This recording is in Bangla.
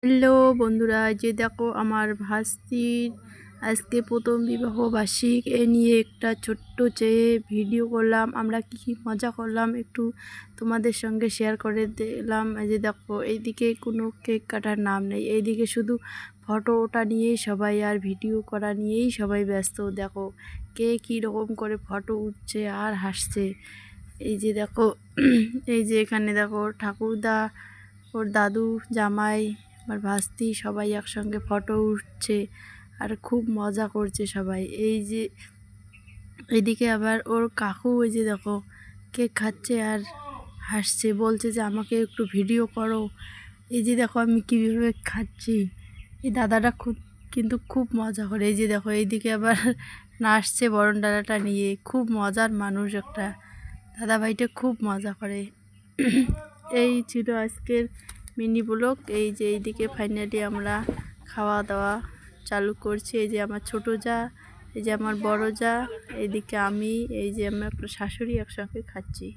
হ্যালো বন্ধুরা, যে দেখো আমার ভাস্তির আজকে প্রথম বিবাহ বার্ষিক এ নিয়ে একটা ছোট্ট চেয়ে ভিডিও করলাম। আমরা কি মজা করলাম একটু তোমাদের সঙ্গে শেয়ার করে দিলাম। এই যে দেখো, এইদিকে কোনো কেক কাটার নাম নেই, এইদিকে শুধু ফটো ওটা নিয়েই সবাই আর ভিডিও করা নিয়েই সবাই ব্যস্ত। দেখো কে কীরকম করে ফটো উঠছে আর হাসছে। এই যে দেখো এই যে এখানে দেখো ঠাকুরদা, ওর দাদু, জামাই, আমার ভাস্তি সবাই একসঙ্গে ফটো উঠছে আর খুব মজা করছে সবাই। এই যে এইদিকে আবার ওর কাকু, ওই যে দেখো কেক খাচ্ছে আর হাসছে, বলছে যে আমাকে একটু ভিডিও করো। এই যে দেখো আমি কীভাবে খাচ্ছি। এই দাদাটা কিন্তু খুব মজা করে। এই যে দেখো এইদিকে আবার নাচছে বরণ ডালাটা নিয়ে, খুব মজার মানুষ একটা দাদাভাইটা, খুব মজা করে। এই ছিল আজকের মিনি ব্লগ। এই যে এইদিকে ফাইনালি আমরা খাওয়া দাওয়া চালু করছি। এই যে আমার ছোটো যা, এই যে আমার বড় যা, এইদিকে আমি, এই যে আমার একটা শাশুড়ি একসঙ্গে খাচ্ছি।